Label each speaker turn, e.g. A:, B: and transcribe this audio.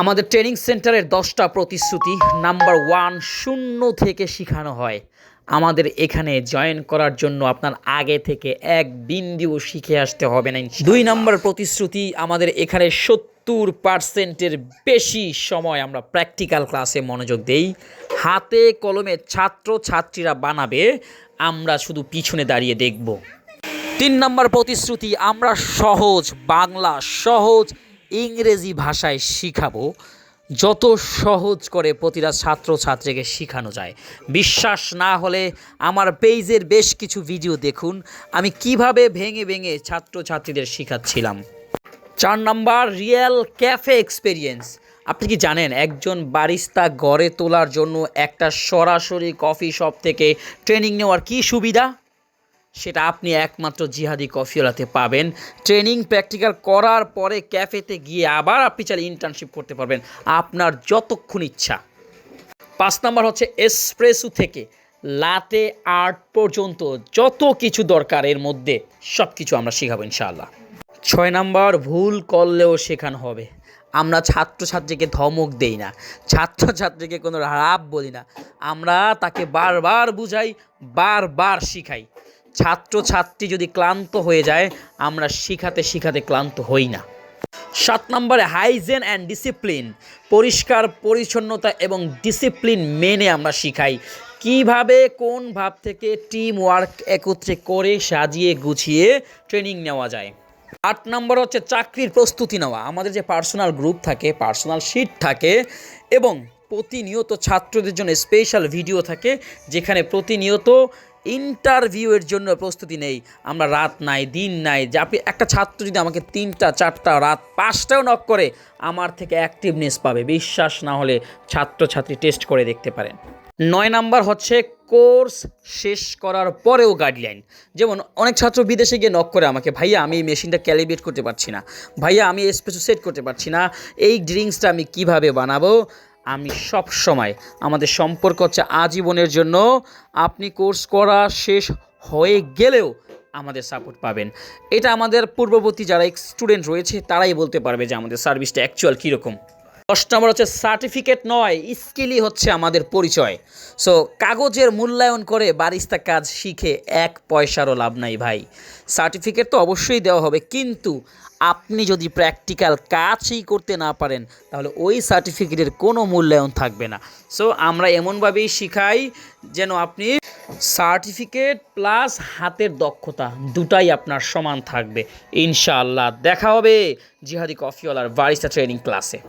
A: আমাদের ট্রেনিং সেন্টারের 10টা প্রতিশ্রুতি। নাম্বার 1, শূন্য থেকে শেখানো হয়। আমাদের এখানে জয়েন করার জন্য আপনার আগে থেকে এক বিন্দুও শিখে আসতে হবে না। 2 নাম্বার প্রতিশ্রুতি, আমাদের এখানে 70%-এর বেশি সময় আমরা প্র্যাকটিক্যাল ক্লাসে মনোযোগ দেই। হাতে কলমে ছাত্র ছাত্রীরা বানাবে, আমরা শুধু পিছনে দাঁড়িয়ে দেখব। 3 নাম্বার প্রতিশ্রুতি, আমরা সহজ বাংলা, সহজ ইংরেজি ভাষায় শিখাবো, যত সহজ করে প্রতিটা ছাত্রছাত্রীকে শেখানো যায়। বিশ্বাস না হলে আমার পেজের বেশ কিছু ভিডিও দেখুন, আমি কিভাবে ভেঙে ভেঙে ছাত্রছাত্রীদের শেখাচ্ছিলাম। 4 নাম্বার, রিয়েল ক্যাফে এক্সপেরিয়েন্স। আপনি কি জানেন একজন বারিস্তা গড়ে তোলার জন্য একটা সরাসরি কফি শপ থেকে ট্রেনিং নেওয়ার কী সুবিধা? সেটা আপনি একমাত্র জিহাদি কফিওয়ালাতে পাবেন। ট্রেনিং প্র্যাকটিক্যাল করার পরে ক্যাফেতে গিয়ে আবার আপনি চাইলে ইন্টার্নশিপ করতে পারবেন আপনার যতক্ষণ ইচ্ছা। 5 নাম্বার হচ্ছে এসপ্রেসো থেকে লাতে আর্ট পর্যন্ত যত কিছু দরকার এর মধ্যে সব কিছু আমরা শেখাবো ইনশাআল্লাহ। 6 নাম্বার, ভুল করলেও শেখানো হবে। আমরা ছাত্রছাত্রীকে ধমক দেই না, ছাত্রছাত্রীকে কোনো রাব বলি না, আমরা তাকে বারবার বুঝাই, বারবার শিখাই। ছাত্রছাত্রী যদি ক্লান্ত হয়ে যায়, আমরা শিখাতে শিখাতে ক্লান্ত হই না। 7 নম্বরে, হাইজেন অ্যান্ড ডিসিপ্লিন। পরিষ্কার পরিচ্ছন্নতা এবং ডিসিপ্লিন মেনে আমরা শিখাই কিভাবে কোন ভাব থেকে টিম ওয়ার্ক একত্রে করে সাজিয়ে গুছিয়ে ট্রেনিং নেওয়া যায়। 8 নম্বর হচ্ছে চাকরির প্রস্তুতি নেওয়া। আমাদের যে পার্সোনাল গ্রুপ থাকে, পার্সোনাল শিট থাকে এবং প্রতিনিয়ত ছাত্রদের জন্য স্পেশাল ভিডিও থাকে, যেখানে প্রতিনিয়ত ইন্টারভিউয়ের জন্য প্রস্তুতি নেই। আমরা রাত নাই দিন নাই, যে আপনি একটা ছাত্র যদি আমাকে 3টা 4টা রাত 5টাও নক করে আমার থেকে অ্যাক্টিভনেস পাবে। বিশ্বাস না হলে ছাত্রছাত্রী টেস্ট করে দেখতে পারেন। 9 নাম্বার হচ্ছে কোর্স শেষ করার পরেও গাইডলাইন। যেমন অনেক ছাত্র বিদেশে গিয়ে নক করে আমাকে, ভাইয়া আমি এই মেশিনটা ক্যালিব্রেট করতে পারছি না, ভাইয়া আমি এসপ্রেসো সেট করতে পারছি না, এই ড্রিঙ্কসটা আমি কিভাবে বানাবো। আমি সব সময়, আমাদের সম্পর্ক হচ্ছে আজীবনের জন্য। আপনি কোর্স করা শেষ হয়ে গেলেও আমাদের সাপোর্ট পাবেন। এটা আমাদের পূর্ববর্তী যারা স্টুডেন্ট রয়েছে তারাই বলতে পারবে যে আমাদের সার্ভিসটা অ্যাকচুয়াল কীরকম। 10 নম্বর হচ্ছে সার্টিফিকেট নয়, স্কিলই হচ্ছে আমাদের পরিচয়। সো কাগজের মূল্যায়ন করে বারিস্তা কাজ শিখে 1 পয়সারও লাভ নাই ভাই। সার্টিফিকেট তো অবশ্যই দেওয়া হবে, কিন্তু আপনি যদি প্র্যাকটিক্যাল কাজই করতে না পারেন তাহলে ওই সার্টিফিকেটের কোনো মূল্যায়ন থাকবে না। সো আমরা এমনভাবেই শিখাই যেন আপনি সার্টিফিকেট প্লাস হাতের দক্ষতা দুটাই আপনার সমান থাকবে ইনশাআল্লাহ। দেখা হবে জিহাদি কফিওয়ালার বারিস্তা ট্রেনিং ক্লাসে।